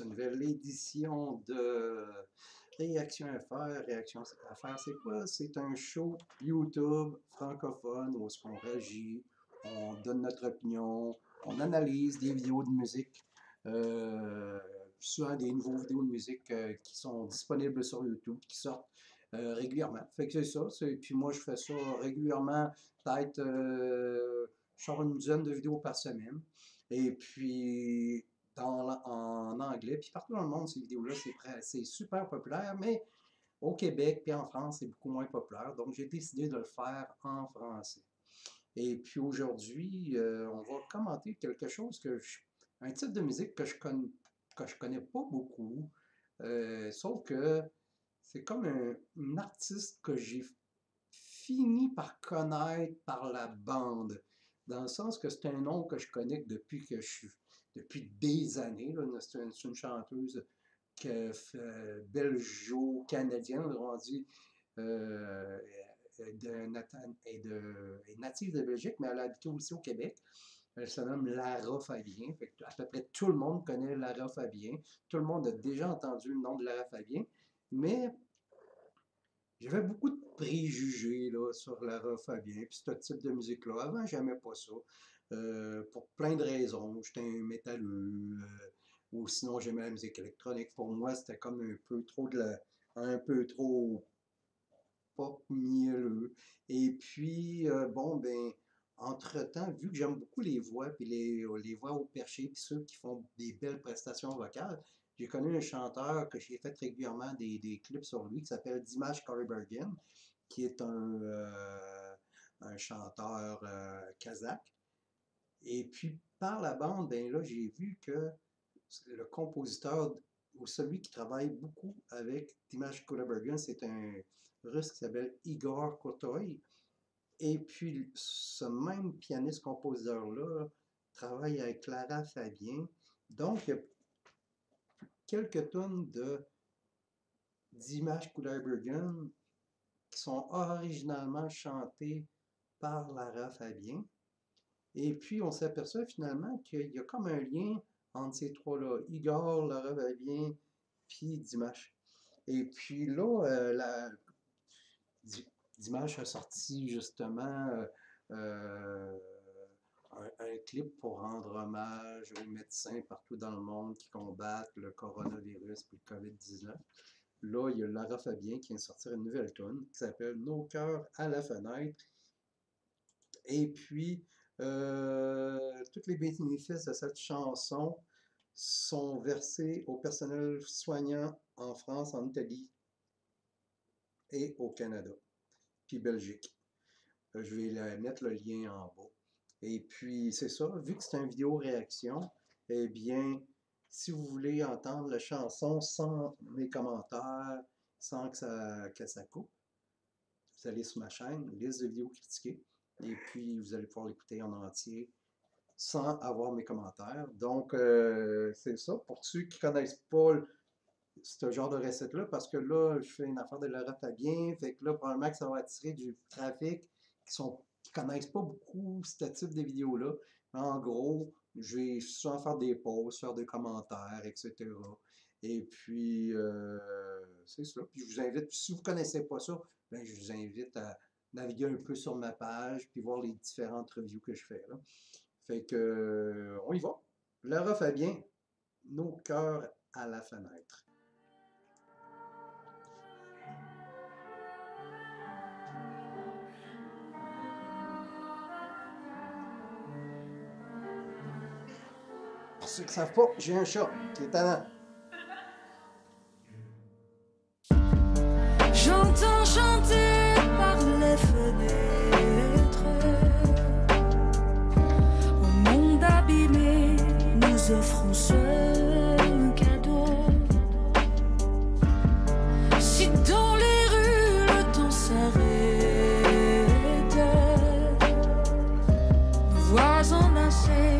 cette nouvelle édition de Réaction à faire. Réaction à faire, c'est quoi? C'est un show YouTube francophone où on réagit, on donne notre opinion, on analyse des vidéos de musique, souvent des nouveaux vidéos de musique qui sont disponibles sur YouTube, qui sortent régulièrement. Fait que c'est ça. Puis moi, je fais ça régulièrement, peut-être je sors une dizaine de vidéos par semaine. Et puis, en anglais, puis partout dans le monde, ces vidéos-là, c'est super populaire, mais au Québec puis en France, c'est beaucoup moins populaire. Donc, j'ai décidé de le faire en français. Et puis aujourd'hui, on va commenter quelque chose un type de musique que je connais pas beaucoup, sauf que c'est comme un artiste que j'ai fini par connaître par la bande, dans le sens que c'est un nom que je connais depuis des années. C'est une chanteuse belgeo-canadienne, on dit, est native de Belgique, mais elle a habité aussi au Québec. Elle se nomme Lara Fabian. Fait que à peu près tout le monde connaît Lara Fabian. Tout le monde a déjà entendu le nom de Lara Fabian. Mais j'avais beaucoup de préjugés là, sur Lara Fabian, puis ce type de musique-là. Avant, j'aimais pas ça. Pour plein de raisons. J'étais un métalleux, ou sinon j'aimais la musique électronique. Pour moi, c'était comme un peu trop pop mielleux. Et puis, bon, ben, entre-temps, vu que j'aime beaucoup les voix, puis les voix au perché, puis ceux qui font des belles prestations vocales, j'ai connu un chanteur que j'ai fait régulièrement des clips sur lui, qui s'appelle Dimash Kudaibergen, qui est un chanteur kazakh. Et puis, par la bande, ben là, j'ai vu que le compositeur, ou celui qui travaille beaucoup avec Dimash Kudaibergen, c'est un russe qui s'appelle Igor Kotoy. Et puis, ce même pianiste-compositeur-là travaille avec Lara Fabian. Donc, il y a quelques tonnes de Dimash Kudaibergen qui sont originalement chantées par Lara Fabian. Et puis, on s'aperçoit finalement qu'il y a comme un lien entre ces trois-là, Igor, Lara Fabian, puis Dimash. Et puis là, Dimash a sorti justement un clip pour rendre hommage aux médecins partout dans le monde qui combattent le coronavirus et le COVID-19. Là, il y a Lara Fabian qui vient de sortir une nouvelle tune qui s'appelle Nos cœurs à la fenêtre. Et puis, tous les bénéfices de cette chanson sont versés au personnel soignant en France, en Italie et au Canada, puis Belgique. Je vais mettre le lien en bas. Et puis, c'est ça, vu que c'est une vidéo réaction, eh bien, si vous voulez entendre la chanson sans mes commentaires, sans que ça coupe, vous allez sur ma chaîne, liste de vidéos critiquées, et puis vous allez pouvoir l'écouter en entier sans avoir mes commentaires. Donc, c'est ça. Pour ceux qui ne connaissent pas ce genre de recette-là, parce que là, je fais une affaire de Lara Fabian, fait que là, probablement que ça va attirer du trafic qui ne connaissent pas beaucoup ce type de vidéos-là. En gros, je vais souvent faire des posts, faire des commentaires, etc. Et puis, c'est ça. Puis je vous invite, si vous ne connaissez pas ça, ben, je vous invite à naviguer un peu sur ma page, puis voir les différentes reviews que je fais là. Fait que, on y va. Lara Fabian, Nos cœurs à la fenêtre. Pour ceux qui ne savent pas, j'ai un chat qui est talent. J'entends chanter par les fenêtres. Au monde abîmé, nous offrons ce cadeau. Si dans les rues le temps s'arrête, nos voix enlacées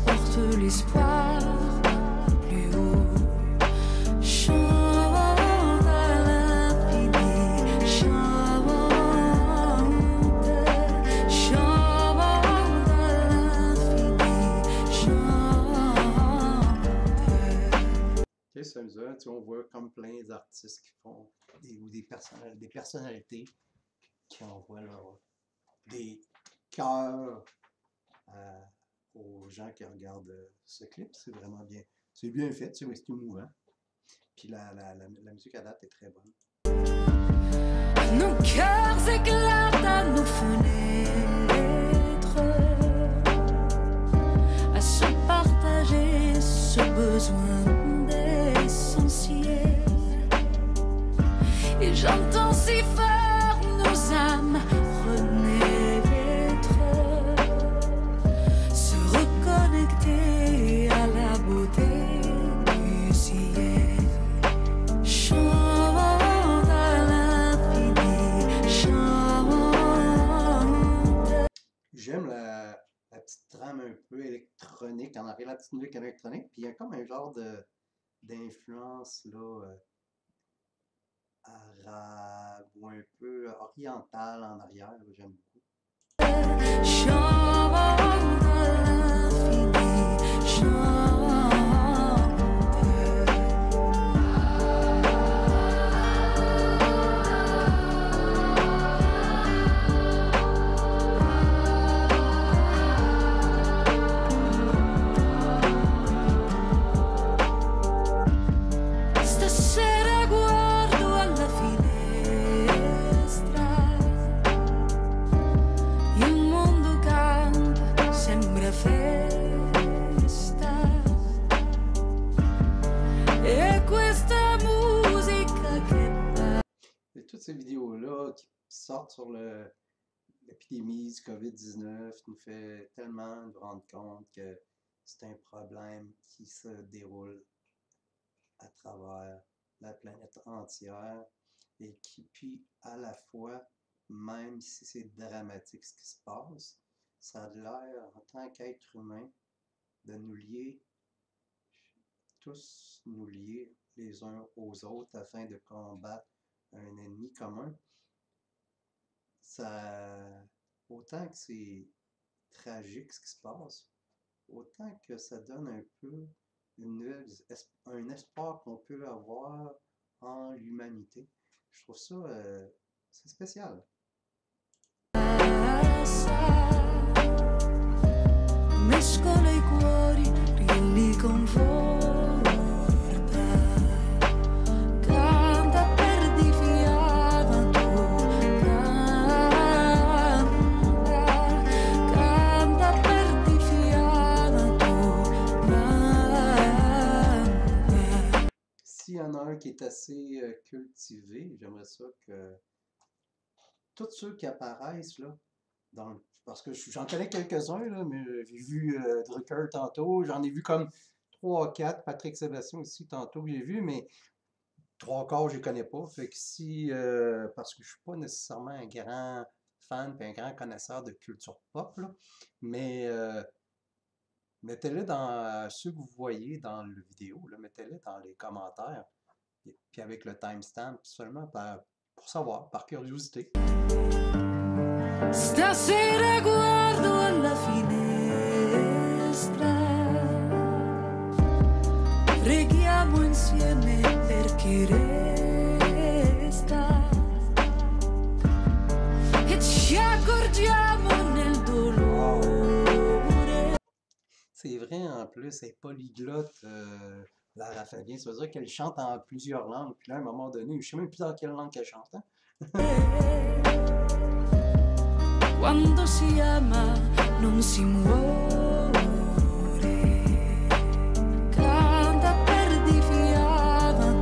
portent l'espoir plus haut. là, tu sais, on voit comme plein d'artistes qui font, ou des personnalités qui envoient des cœurs aux gens qui regardent ce clip. C'est vraiment bien. C'est bien fait, c'est émouvant. Puis la musique à date est très bonne. Nos cœurs éclatent à nos fenêtres, à se partager ce besoin d'essentiel. Et j'entends si fort nos âmes renaître, se reconnecter à la beauté du ciel. Chante à l'infini, chante. J'aime la petite trame un peu électronique, en arrière la petite musique électronique, puis il y a comme un genre d'influence là, arabe ou un peu orientale en arrière, là, j'aime beaucoup. Chante à l'infini, chante. Stasera guardo alla finestra, il mondo canta, sembra festa. E questa musica che va. Et toutes ces vidéos-là qui sortent sur l'épidémie du COVID-19 nous fait tellement nous rendre compte que c'est un problème qui se déroule à travers la planète entière et qui, puis à la fois, même si c'est dramatique ce qui se passe, ça a l'air, en tant qu'être humain, de nous lier, tous nous lier les uns aux autres afin de combattre un ennemi commun. Ça, autant que c'est tragique ce qui se passe, autant que ça donne un peu un espoir qu'on peut avoir en l'humanité. Je trouve ça c'est spécial. Mescola i cuori, li conforta. Canta per di fiato, canta per di fiato, canta. S'il y en a un qui est assez cultivé, j'aimerais ça que tous ceux qui apparaissent là, parce que j'en connais quelques-uns, là, mais j'ai vu Drucker tantôt, j'en ai vu comme 3-4, Patrick Sébastien aussi tantôt, j'ai vu, mais 3 quarts, je les connais pas. Fait que si, parce que je suis pas nécessairement un grand fan et un grand connaisseur de culture pop, là, mais mettez-les dans ceux que vous voyez dans la vidéo, là, mettez-les dans les commentaires, et puis avec le timestamp, seulement pour savoir, par curiosité. Stasera guardo alla finestra, preghiamo insieme per chi resta e ci accorgiamo nel dolore. C'est vrai, en plus, elle est polyglotte, Lara Fabian. Ça veut dire qu'elle chante en plusieurs langues. Puis là, à un moment donné, je sais même plus dans quelle langue qu'elle chante, hein? Quando si ama non si muore. Canta per di fiato,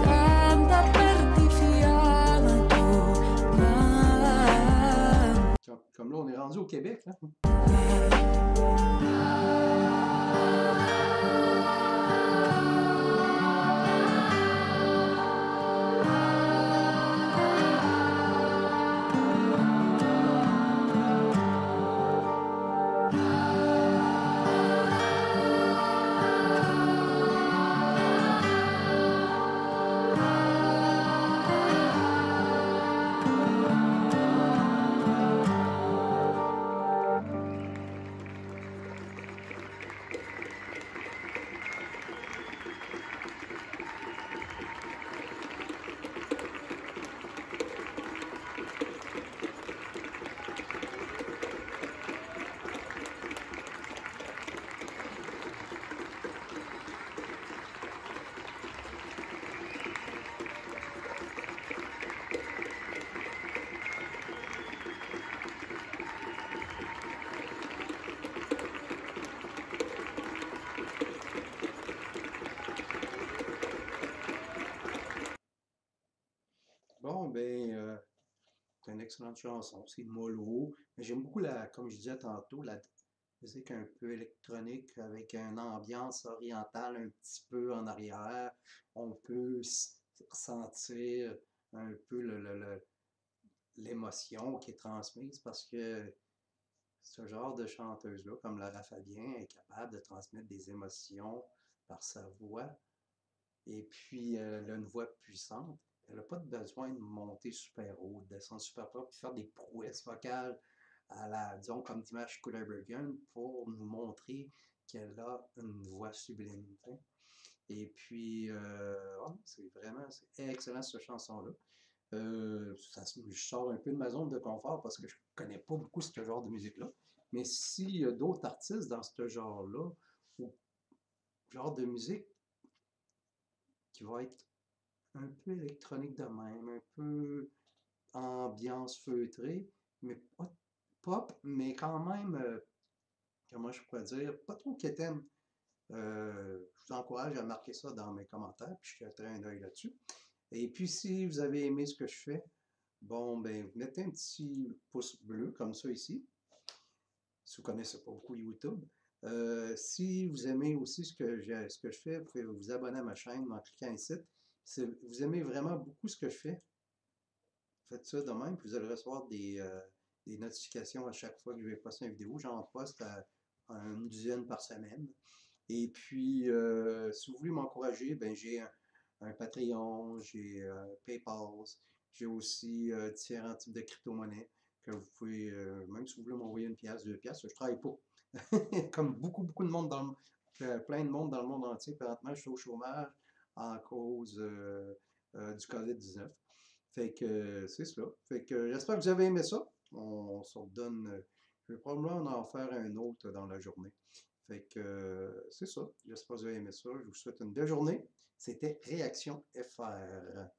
canta per di fiato, canta. Comme là, on est rendu au Québec, là. excellente chanson. C'est mollo. Mais j'aime beaucoup comme je disais tantôt, la musique un peu électronique avec une ambiance orientale un petit peu en arrière. On peut ressentir un peu l'émotion qui est transmise parce que ce genre de chanteuse-là, comme Lara Fabian, est capable de transmettre des émotions par sa voix. Et puis, elle a une voix puissante. Elle n'a pas besoin de monter super haut, de descendre super fort, puis faire des prouesses vocales disons, comme Dimash Kudaibergen pour nous montrer qu'elle a une voix sublime. T'sais. Et puis, c'est excellent cette chanson-là. Je sors un peu de ma zone de confort parce que je connais pas beaucoup ce genre de musique-là. Mais s'il y a d'autres artistes dans ce genre-là, ou genre de musique qui va être un peu électronique de même, un peu ambiance feutrée, mais pas pop, mais quand même, comment je pourrais dire, pas trop quétaine. Je vous encourage à marquer ça dans mes commentaires, puis je jetterai un œil là-dessus. Et puis, si vous avez aimé ce que je fais, bon, ben, vous mettez un petit pouce bleu, comme ça ici, si vous ne connaissez pas beaucoup YouTube. Si vous aimez aussi ce que je fais, vous pouvez vous abonner à ma chaîne en cliquant ici. Si vous aimez vraiment beaucoup ce que je fais, faites ça de même, puis vous allez recevoir des notifications à chaque fois que je vais poster une vidéo. J'en poste à une dizaine par semaine. Et puis, si vous voulez m'encourager, ben, j'ai un Patreon, j'ai PayPal, j'ai aussi différents types de crypto-monnaies que vous pouvez, même si vous voulez m'envoyer une pièce, deux pièces, je travaille pas. Comme beaucoup de monde plein de monde dans le monde entier, présentement, je suis au chômage en cause du COVID-19. Fait que c'est cela. Fait que j'espère que vous avez aimé ça. On se redonne. Je vais probablement en faire un autre dans la journée. Fait que c'est ça. J'espère que vous avez aimé ça. Je vous souhaite une belle journée. C'était Réaction FR.